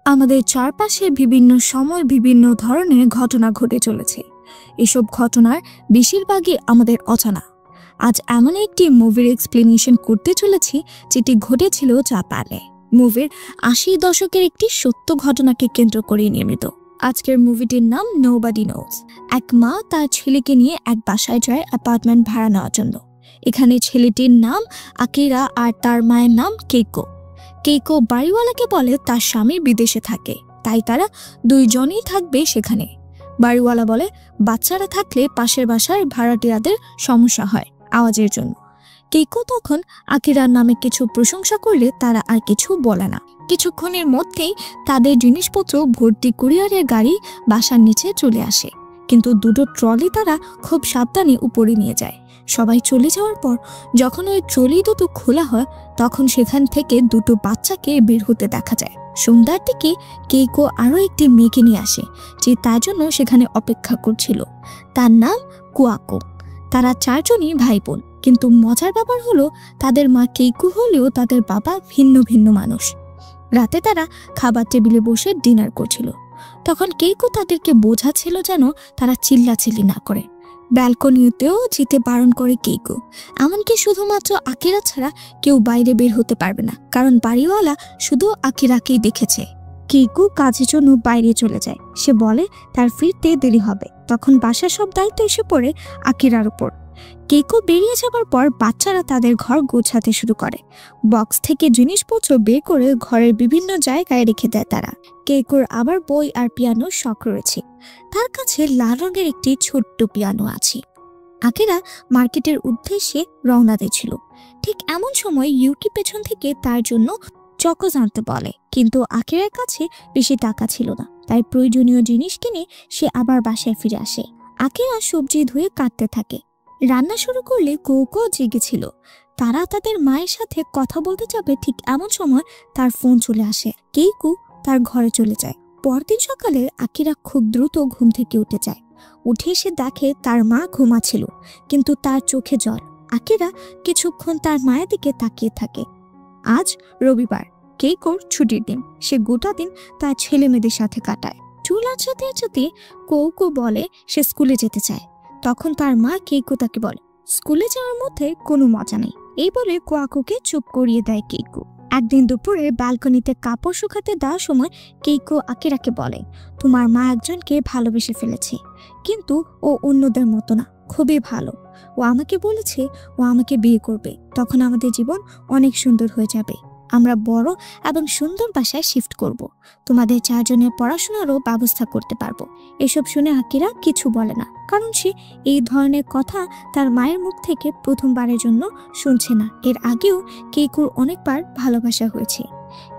আমাদের চারপাশে বিভিন্ন সময় বিভিন্ন ধরনের ঘটনা ঘটে চলেছে। এসব ঘটনার বেশিরভাগই আমাদের অজানা। আজ এমন একটি মুভির এক্সপ্লেনেশন করতে চলেছি যেটি ঘটেছিল জাপানে। মুভির ৮০ দশকের একটি সত্য ঘটনাকে কেন্দ্র করে নির্মিত। আজকের মুভিটির নাম নোবডি নোজ। এক মা তার ছেলেকে নিয়ে এক বাসায় যায় অ্যাপার্টমেন্ট ভাড়া নেওয়ার জন্য। এখানে ছেলেটির নাম আকিরা আর তার মায়ের নাম কেইকো। কেইকো বাড়িওয়ালাকে বলে তার স্বামী বিদেশে থাকে, তাই তারা দুইজনই থাকবে সেখানে। বাড়িওয়ালা বলে বাচ্চারা থাকলে পাশের বাসার ভাড়াটিয়াদের সমস্যা হয় আওয়াজের জন্য। কেইকো তখন আকিরার নামে কিছু প্রশংসা করলে তারা আর কিছু বলে না। কিছুক্ষণের মধ্যেই তাদের জিনিসপত্র ভর্তি কুরিয়ারের গাড়ি বাসার নিচে চলে আসে, কিন্তু দুটো ট্রলি তারা খুব সাবধানে উপরে নিয়ে যায়। সবাই চলে যাওয়ার পর যখন ওই ট্রলি দুটো খোলা হয় তখন সেখান থেকে দুটো বাচ্চাকে বের হতে দেখা যায়। সন্ধ্যার দিকে কেইকো আরও একটি মেয়েকে নিয়ে আসে যে তার জন্য সেখানে অপেক্ষা করছিল। তার নাম কুয়াকো। তারা চারজনই ভাই বোন, কিন্তু মজার ব্যাপার হলো তাদের মা কেইকো হলেও তাদের বাবা ভিন্ন ভিন্ন মানুষ। রাতে তারা খাবার টেবিলে বসে ডিনার করছিল। তখন কেইকো তাদেরকে বোঝাচ্ছিল যেন তারা চিল্লাচিল্লি না করে। ব্যালকনিতেও যেতে বারণ করে কেইকো, এমনকি শুধুমাত্র আকিরা ছাড়া কেউ বাইরে বের হতে পারবে না, কারণ বাড়িওয়ালা শুধু আকিরাকেই দেখেছে। কেইকো কাজের জন্য বাইরে চলে যায়। সে বলে তার ফিরতে দেরি হবে। তখন বাসার সব দায়িত্ব এসে পড়ে আকিরার উপর। কেইকো বেরিয়ে যাবার পর বাচ্চারা তাদের ঘর গোছাতে শুরু করে। বক্স থেকে জিনিসপত্র বের করে ঘরের বিভিন্ন জায়গায় রেখে দেয় তারা। কেইকোর আবার বই আর পিয়ানোর শখ রয়েছে। তার কাছে লাল রঙের একটি ছোট্ট পিয়ানো আছে। আকিরা মার্কেটের উদ্দেশ্যে রওনা দিয়েছিল। ঠিক এমন সময় ইউকি পেছন থেকে তার জন্য চকোজ আনতে বলে, কিন্তু আকিরার কাছে বেশি টাকা ছিল না, তাই প্রয়োজনীয় জিনিস কিনে সে আবার বাসায় ফিরে আসে। আকিরা সবজি ধুয়ে কাটতে থাকে। রান্না শুরু করলে কোকো জেগেছিল। তারা তাদের মায়ের সাথে কথা বলতে যাবে, ঠিক এমন সময় তার ফোন চলে আসে। কেইকো তার ঘরে চলে যায়। পরদিন সকালে আকিরা খুব দ্রুত ঘুম থেকে উঠে যায়। উঠে এসে দেখে তার মা ঘুমাচ্ছিল, কিন্তু তার চোখে জল। আকিরা কিছুক্ষণ তার মায়ের দিকে তাকিয়ে থাকে। আজ রবিবার, কেইকোর ছুটির দিন। সে গোটা দিন তার ছেলে মেয়েদের সাথে কাটায়। চুল আঁচড়াতে আঁচড়াতে কোকো বলে সে স্কুলে যেতে চায়। তখন তার মা কেইকো তাকে বলে স্কুলে যাওয়ার মধ্যে কোনো মজা নেই। এই বলে কোয়াকোকে চুপ করিয়ে দেয় কেইকো। একদিন দুপুরে ব্যালকনিতে কাপড় শুকাতে দেওয়ার সময় কেইকো আকিরাকে বলে, তোমার মা একজনকে ভালোবেসে ফেলেছে, কিন্তু ও অন্যদের মতো না, খুবই ভালো। ও আমাকে বলেছে ও আমাকে বিয়ে করবে, তখন আমাদের জীবন অনেক সুন্দর হয়ে যাবে। আমরা বড় এবং সুন্দর বাসায় শিফট করব। তোমাদের চারজনের পড়াশোনারও ব্যবস্থা করতে পারবো। এসব শুনে আকিরা কিছু বলে না, কারণ সে এই ধরনের কথা তার মায়ের মুখ থেকে প্রথমবারের জন্য শুনছে না। এর আগেও কেইকোর অনেকবার ভালোবাসা হয়েছে।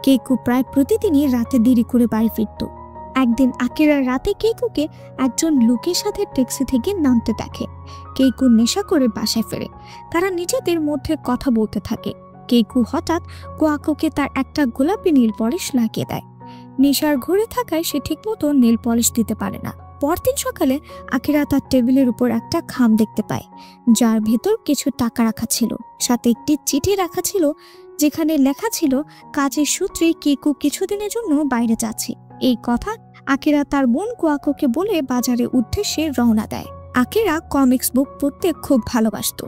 কেইকো প্রায় প্রতিদিনই রাতে দেরি করে বাড়ি ফিরত। একদিন আকিরা রাতে কেইকোকে একজন লোকের সাথে ট্যাক্সি থেকে নামতে দেখে। কেইকো নেশা করে বাসায় ফেরে। তারা নিজেদের মধ্যে কথা বলতে থাকে। কেইকো হঠাৎ কোয়াকোকে তার একটা গোলাপি নীল পলিশ লাগিয়ে দেয়। নেশার ঘুরে থাকায় সে ঠিকমতো নীল পলিশ দিতে পারে না। পরদিন সকালে আকিরা তার টেবিলের উপর একটা খাম দেখতে পায়, যার ভেতর কিছু টাকা রাখা ছিল। সাথে একটি চিঠি রাখা ছিল, যেখানে লেখা ছিল কাজের সূত্রে কেইকো কিছুদিনের জন্য বাইরে যাচ্ছে। এই কথা আকিরা তার বোন কোয়াকোকে বলে বাজারের উদ্দেশ্যে রওনা দেয়। আকিরা কমিক্স বুক পড়তে খুব ভালোবাসত,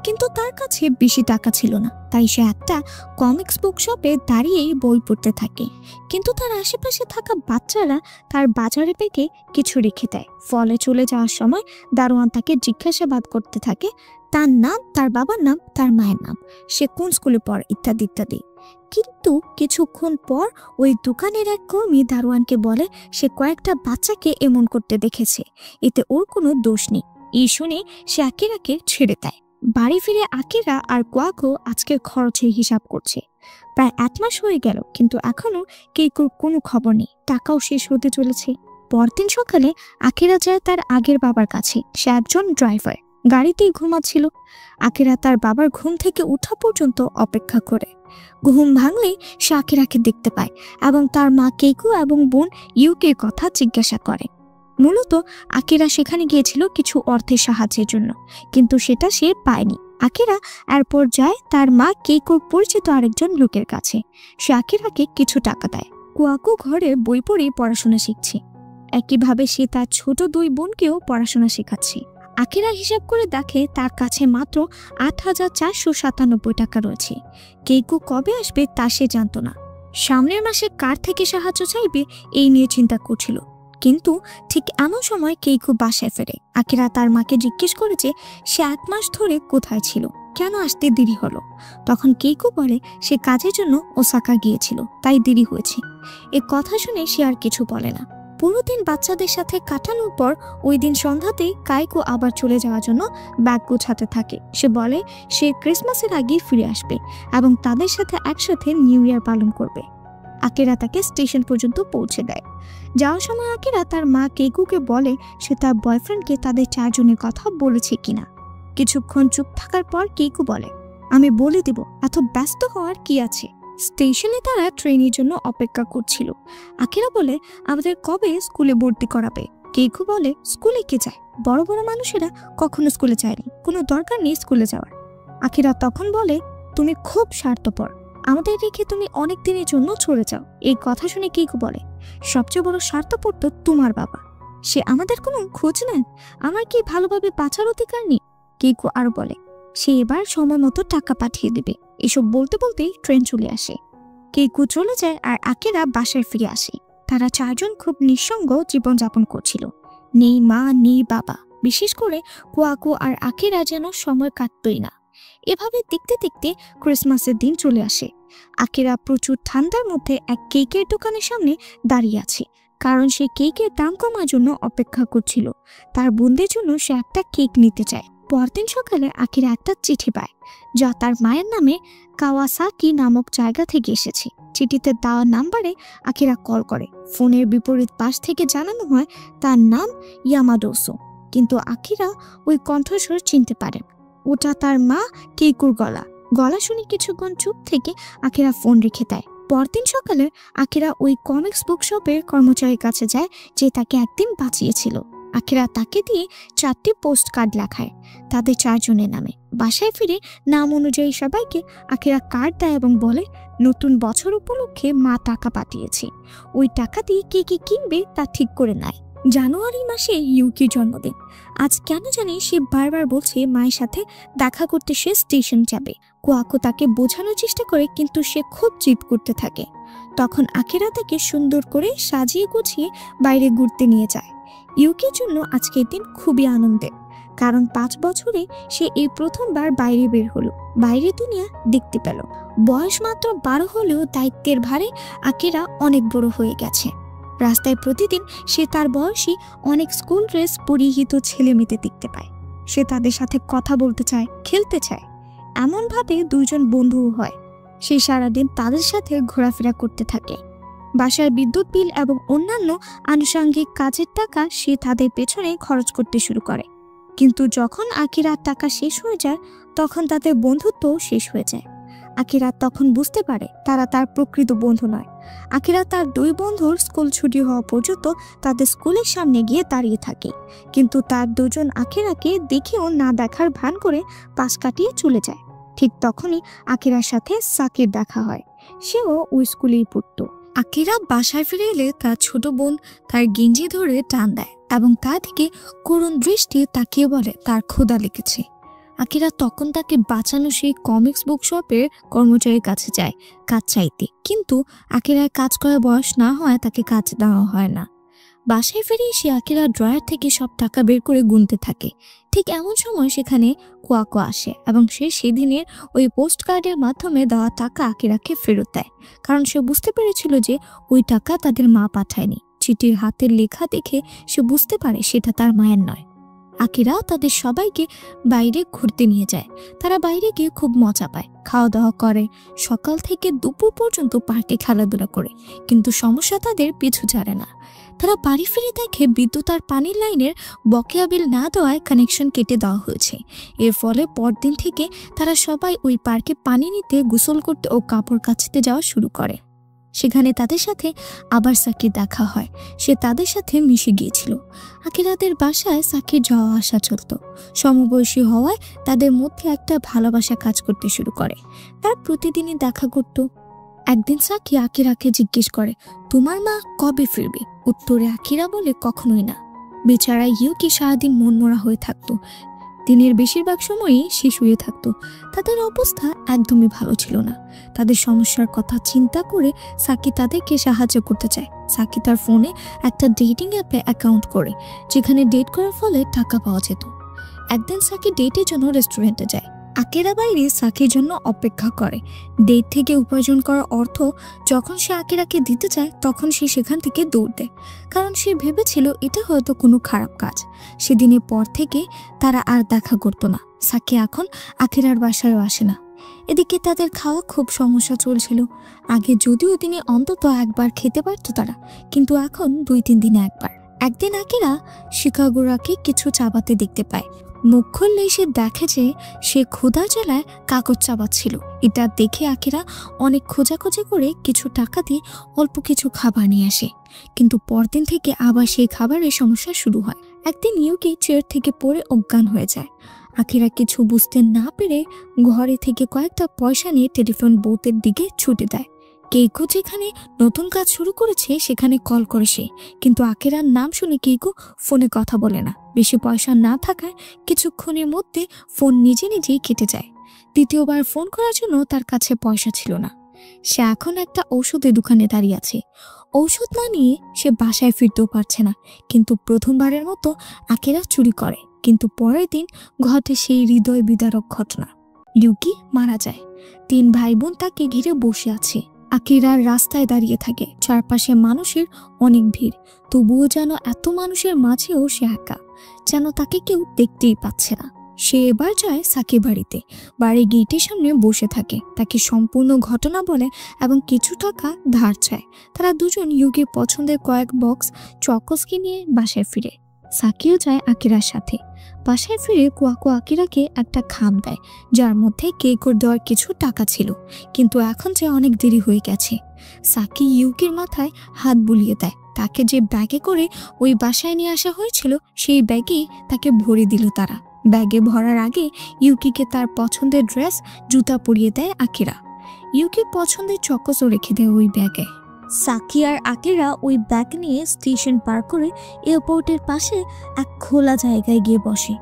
কিন্তু তার কাছে বেশি টাকা ছিল না, তাই সে একটা কমিক্স বুক শপে দাঁড়িয়েই বই পড়তে থাকে। কিন্তু তার আশেপাশে থাকা বাচ্চারা তার বাজারে পেকে কিছু রেখে দেয়। ফলে চলে যাওয়ার সময় দারোয়ান তাকে জিজ্ঞাসাবাদ করতে থাকে, তার নাম, তার বাবার নাম, তার মায়ের নাম, সে কোন স্কুলে পড়ে, ইত্যাদি ইত্যাদি। কিন্তু কিছুক্ষণ পর ওই দোকানের এক কর্মী দারোয়ানকে বলে সে কয়েকটা বাচ্চাকে এমন করতে দেখেছে, এতে ওর কোনো দোষ নেই। এই শুনে সে আকিরাকে ছেড়ে দেয়। বাড়ি ফিরে আকিরা আর কোয়াকো আজকের খরচের হিসাব করছে। প্রায় 1 মাস হয়ে গেল, কিন্তু এখনো কেইকোর কোনো খবর নেই। টাকাও শেষ হতে চলেছে। পরদিন সকালে আকিরা যায় তার আগের বাবার কাছে। সে একজন ড্রাইভার, গাড়িতেই ঘুমাচ্ছিল। আকিরা তার বাবার ঘুম থেকে ওঠা পর্যন্ত অপেক্ষা করে। ঘুম ভাঙলেই সে আকিরাকে দেখতে পায় এবং তার মা কেইকো এবং বোন ইউকির কথা জিজ্ঞাসা করে। মূলত আকিরা সেখানে গিয়েছিল কিছু অর্থের সাহায্যের জন্য, কিন্তু সেটা সে পায়নি। আকিরা এরপর যায় তার মা কেইকোর পরিচিত আরেকজন লোকের কাছে। সে আকিরাকে কিছু টাকা দেয়। কুয়াকো ঘরে বই পড়ে পড়াশোনা শিখছে। একইভাবে সে তার ছোট 2 বোনকেও পড়াশোনা শেখাচ্ছে। আকিরা হিসাব করে দেখে তার কাছে মাত্র 8,497 টাকা রয়েছে। কেইকো কবে আসবে তা সে জানত না। সামনের মাসে কার থেকে সাহায্য চাইবে এই নিয়ে চিন্তা করছিল। কিন্তু ঠিক এমন সময় কেইকো বাসায় ফেরে। আকিরা তার মাকে জিজ্ঞেস করে যে সে 1 মাস ধরে কোথায় ছিল, কেন আসতে দেরি হলো। তখন কেইকো বলে সে কাজের জন্য ওসাকা গিয়েছিল, তাই দেরি হয়েছে। এ কথা শুনে সে আর কিছু বলে না। পুরো দিন বাচ্চাদের সাথে কাটানোর পর ওই দিন সন্ধ্যাতে কাইকো আবার চলে যাওয়ার জন্য ব্যাগ গোছাতে থাকে। সে বলে সে ক্রিসমাসের আগে ফিরে আসবে এবং তাদের সাথে একসাথে নিউ ইয়ার পালন করবে। আকিরা তাকে স্টেশন পর্যন্ত পৌঁছে দেয়। যাওয়ার সময় আকিরা তার মা কেইকোকে বলে সে তার বয়ফ্রেন্ডকে তাদের 4 জনের কথা বলেছে কিনা। কিছুক্ষণ চুপ থাকার পর কেইকো বলে আমি বলে দেব, এত ব্যস্ত হওয়ার কি আছে। স্টেশনে তারা ট্রেনের জন্য অপেক্ষা করছিল। আকিরা বলে আমাদের কবে স্কুলে ভর্তি করাবে। কেইকো বলে স্কুলে কে যায়, বড় বড় মানুষেরা কখনো স্কুলে যায়নি, কোনো দরকার নেই স্কুলে যাওয়ার। আকিরা তখন বলে তুমি খুব স্বার্থপর, আমাদের রেখে তুমি অনেক দিনের জন্য চলে যাও। এই কথা শুনে কেইকো বলে সবচেয়ে বড় স্বার্থপর তো তোমার বাবা, সে আমাদের কোনো খোঁজ নেন, আমার কি ভালোভাবে বাঁচার অধিকার নেই। কেইকো আরো বলে সে এবার সময় মতো টাকা পাঠিয়ে দেবে। এসব বলতে বলতেই ট্রেন চলে আসে। কেইকো চলে যায় আর আকিরা বাসায় ফিরে আসে। তারা 4 জন খুব নিঃসঙ্গ জীবনযাপন করছিল। নেই মা নেই বাবা, বিশেষ করে কুয়াকো আর আকিরা যেন সময় কাটতই না। এভাবে দেখতে দেখতে ক্রিসমাসের দিন চলে আসে। আকিরা প্রচুর ঠান্ডার মধ্যে এক কেকের দোকানের সামনে দাঁড়িয়ে আছে, কারণ সে কেকের দাম কমার জন্য অপেক্ষা করছিল। তার বোনদের জন্য সে একটা কেক নিতে চায়। পরদিন সকালে আকিরা একটা চিঠি পায়, যা তার মায়ের নামে কাওয়াসাকি নামক জায়গা থেকে এসেছে। চিঠিতে দেওয়া নাম্বারে আকিরা কল করে। ফোনের বিপরীত পাশ থেকে জানানো হয় তার নাম ইয়ামাদোসো, কিন্তু আকিরা ওই কণ্ঠস্বর চিনতে পারে। ওটা তার মা কেইকোর গলা। গলা শুনে কিছুক্ষণ চুপ থেকে আকিরা ফোন রেখে দেয়। পরদিন সকালে আকিরা ওই কমিক্স বুক শপের কর্মচারীর কাছে যায় যে তাকে একদিন বাঁচিয়েছিল। আকিরা তাকে দিয়ে 4টি পোস্ট কার্ড লেখায় তাদের 4 জনের নামে। বাসায় ফিরে নাম অনুযায়ী সবাইকে আকিরা কার্ড দেয় এবং বলে নতুন বছর উপলক্ষে মা টাকা পাঠিয়েছে, ওই টাকা দিয়ে কে কি কিনবে তা ঠিক করে নেয়। জানুয়ারি মাসে ইউকির জন্মদিন। আজ কেন জানি সে বারবার বলছে মায়ের সাথে দেখা করতে সে স্টেশন যাবে। কুয়াকো তাকে বোঝানোর চেষ্টা করে, কিন্তু সে খুব জিদ করতে থাকে। তখন আকিরা তাকে সুন্দর করে সাজিয়ে গুছিয়ে বাইরে ঘুরতে নিয়ে যায়। ইউকির জন্য আজকের দিন খুবই আনন্দের, কারণ 5 বছরে সে এই প্রথমবার বাইরে বের হলো, বাইরের দুনিয়া দেখতে পেল। বয়স মাত্র 12 হলেও দায়িত্বের ভারে আকিরা অনেক বড় হয়ে গেছে। রাস্তায় প্রতিদিন সে তার বয়সী অনেক স্কুল ড্রেস পরিহিত ছেলে মেয়েদের দেখতে পায়। সে তাদের সাথে কথা বলতে চায়, খেলতে চায়। এমনভাবে 2 জন বন্ধুও হয়। সে সারাদিন তাদের সাথে ঘোরাফেরা করতে থাকে। বাসার বিদ্যুৎ বিল এবং অন্যান্য আনুষঙ্গিক কাজের টাকা সে তাদের পেছনে খরচ করতে শুরু করে। কিন্তু যখন আকিরার টাকা শেষ হয়ে যায়, তখন তাদের বন্ধুত্ব শেষ হয়ে যায়। আকিরা তখন বুঝতে পারে তারা তার প্রকৃত বন্ধু নয়। আকিরা তার 2 বন্ধুর স্কুল ছুটি হওয়া পর্যন্ত তাদের স্কুলের সামনে গিয়ে দাঁড়িয়ে থাকে, কিন্তু তার 2 জন আকিরাকে দেখেও না দেখার ভান করে পাশ কাটিয়ে চলে যায়। ঠিক তখনই আকিরার সাথে সাকির দেখা হয়। সেও ওই স্কুলেই পড়তো। আকিরা বাসায় ফিরে এলে তার ছোট বোন তার গেঞ্জি ধরে টান দেয় এবং তা থেকে করুণ দৃষ্টি তাকিয়ে বলে তার ক্ষুধা লেগেছে। আকিরা তখন তাকে বাঁচানো সেই কমিক্স বুক শপের কর্মচারীর কাছে যায় কাজ চাইতে, কিন্তু আকিরার কাজ করার বয়স না হয় তাকে কাজ দেওয়া হয় না। বাসায় ফিরে সে আকিরা ড্রয়ার থেকে সব টাকা বের করে গুনতে থাকে। ঠিক এমন সময় সেখানে কুয়াকো আসে এবং সে সেদিনের ওই পোস্ট কার্ডের মাধ্যমে দেওয়া টাকা আকিরাকে ফেরত দেয়, কারণ সে বুঝতে পেরেছিল যে ওই টাকা তাদের মা পাঠায়নি। চিঠির হাতের লেখা দেখে সে বুঝতে পারে সেটা তার মায়ের নয়। আকিরা তাদের সবাইকে বাইরে ঘুরতে নিয়ে যায়। তারা বাইরে গিয়ে খুব মজা পায়, খাওয়া দাওয়া করে, সকাল থেকে দুপুর পর্যন্ত পার্কে খেলাধুলা করে, কিন্তু সমস্যা তাদের পিছু ছাড়ে না। তারা বাড়ি ফিরে দেখে বিদ্যুৎ আর পানির লাইনের বকেয়া বিল না দেওয়ায় কানেকশন কেটে দেওয়া হয়েছে। এর ফলে পরদিন থেকে তারা সবাই ওই পার্কে পানি নিতে, গোসল করতে ও কাপড় কাচতে যাওয়া শুরু করে। সেখানে তাদের সাথে আবার সাকির দেখা হয়। সে তাদের সাথে মিশে গিয়েছিল। আকিরাদের বাসায় সাকির যাওয়া আসা চলত। সমবয়সী হওয়ায় তাদের মধ্যে একটা ভালোবাসা কাজ করতে শুরু করে। তার প্রতিদিনই দেখা করত। একদিন সাকি আকিরাকে জিজ্ঞেস করে, তোমার মা কবে ফিরবে? উত্তরে আকিরা বলে, কখনোই না। বেচারা ইউকি সারাদিন মনমরা হয়ে থাকতো। দিনের বেশিরভাগ সময়ই সে শুয়ে থাকতো। তাদের অবস্থা একদমই ভালো ছিল না। তাদের সমস্যার কথা চিন্তা করে সাকি তাদেরকে সাহায্য করতে চায়। সাকি তার ফোনে একটা ডেটিং অ্যাপে অ্যাকাউন্ট করে, যেখানে ডেট করার ফলে টাকা পাওয়া যেত। একদিন সাকি ডেটের জন্য রেস্টুরেন্টে যায়। আকিরা বাইরে সাকির জন্য অপেক্ষা করে। ডেট থেকে উপার্জন করা অর্থ যখন সে আকিরাকে দিতে চায়, তখন সে সেখান থেকে দৌড় দেয়, কারণ সে ভেবেছিল এটা হয়তো কোনো খারাপ কাজ। সেদিনের পর থেকে তারা আর দেখা করতো না। সাকি এখন আকিরার বাসায়ও আসে না। এদিকে তাদের খাওয়া খুব সমস্যা চলছিল। আগে যদিও দিনে অন্তত একবার খেতে পারতো তারা, কিন্তু এখন 2-3 দিনে একবার। একদিন আকিরা শিকাগোরাকে কিছু চাবাতে দেখতে পায়। মুখ খুললেই সে দেখে যে সে ক্ষুধার জ্বালায় কাগজ চাবাচ্ছিল। এটা দেখে আকিরা অনেক খোঁজাখুঁজি করে কিছু টাকা দিয়ে অল্প কিছু খাবার নিয়ে আসে, কিন্তু পরদিন থেকে আবার সেই খাবারের সমস্যা শুরু হয়। একদিন ইউকি চেয়ার থেকে পড়ে অজ্ঞান হয়ে যায়। আকিরা কিছু বুঝতে না পেরে ঘরে থেকে কয়েকটা পয়সা নিয়ে টেলিফোন বুথের দিকে ছুটে দেয়। কেইকো যেখানে নতুন কাজ শুরু করেছে সেখানে কল করে সে, কিন্তু আকিরার নাম শুনে কেইকো ফোনে কথা বলে না। বেশি পয়সা না থাকায় কিছুক্ষণের মধ্যে ফোন নিজে নিজেই কেটে যায়। দ্বিতীয়বার ফোন করার জন্য তার কাছে পয়সা ছিল না। সে এখন একটা ঔষধের দোকানে দাঁড়িয়ে আছে। ঔষধ না নিয়ে সে বাসায় ফিরতেও পারছে না। কিন্তু প্রথমবারের মতো আকিরা চুরি করে, কিন্তু পরের দিন ঘটে সেই হৃদয় বিদারক ঘটনা। ইউকি মারা যায়। 3 ভাই বোন তাকে ঘিরে বসে আছে। আকিরার রাস্তায় দাঁড়িয়ে থাকে। চারপাশে মানুষের অনেক ভিড়, তবুও যেন এত মানুষের মাঝেও সে একা, যেন তাকে কেউ দেখতেই পাচ্ছে না। সে এবার যায় সাকি বাড়িতে। বাড়ির গেটের সামনে বসে থাকে, তাকে সম্পূর্ণ ঘটনা বলে এবং কিছু টাকা ধার চায়। তারা দুজন ইউকির পছন্দের কয়েক বক্স চকোস নিয়ে বাসায় ফিরে। সাকিও যায় আকিরার সাথে। বাসায় ফিরে কুয়াকো আকিরাকে একটা খাম দেয়, যার মধ্যে কেইকোর দেওয়ার কিছু টাকা ছিল, কিন্তু এখন যে অনেক দেরি হয়ে গেছে। সাকি ইউকির মাথায় হাত বুলিয়ে দেয়। তাকে যে ব্যাগে করে ওই বাসায় নিয়ে আসা হয়েছিল সেই ব্যাগেই তাকে ভরে দিল তারা। ব্যাগে ভরার আগে ইউকিকে তার পছন্দের ড্রেস, জুতা পরিয়ে দেয় আকিরা। ইউকির পছন্দের চকোসও রেখে দেয় ওই ব্যাগে। সাকি আর আকিরা ওই ব্যাগ নিয়ে স্টেশন পার করে এয়ারপোর্টের পাশে এক খোলা জায়গায় গিয়ে বসে।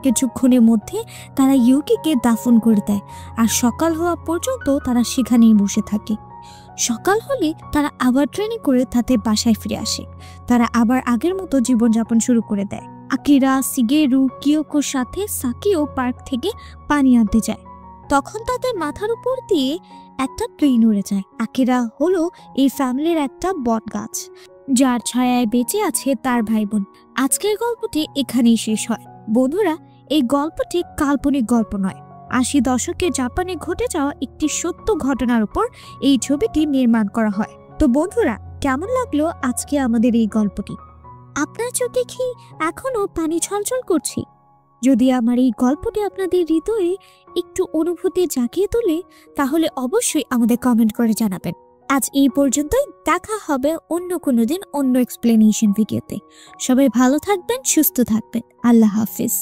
কিছুক্ষণের মধ্যে তারা ইউকিকে দাফন করে দেয়, আর সকাল হওয়া পর্যন্ত তারা সেখানেই বসে থাকে। সকাল হলে তারা আবার ট্রেনে করে তাদের বাসায় ফিরে আসে। তারা আবার আগের মতো জীবনযাপন শুরু করে দেয়। আকিরা, শিগেরু, কিয়োকোর সাথে সাকিও পার্ক থেকে পানি আনতে যায়। তখন তাদের মাথার উপর দিয়ে একটা ট্রেন উড়ে যায়। আকিরা হলো এই ফ্যামিলির একটা বট গাছ, যার ছায়ায় বেঁচে আছে তার ভাই বোন। আজকের গল্পটি এখানেই শেষ হয়। বন্ধুরা, এই গল্পটি কাল্পনিক গল্প নয়। 80 দশকে জাপানে ঘটে যাওয়া একটি সত্য ঘটনার উপর এই ছবিটি নির্মাণ করা হয়। তো বন্ধুরা, কেমন লাগলো আজকে আমাদের এই গল্পটি? আপনার চোখে কি এখনো পানি ছলছল করছে? যদি আমার এই গল্পটি আপনাদের হৃদয়ে একটু অনুভূতি জাগিয়ে তোলে, তাহলে অবশ্যই আমাদের কমেন্ট করে জানাবেন। আজ এই পর্যন্তই। দেখা হবে অন্য কোনো দিন অন্য এক্সপ্লেনেশন ভিডিওতে। সবাই ভালো থাকবেন, সুস্থ থাকবেন। আল্লাহ হাফিজ।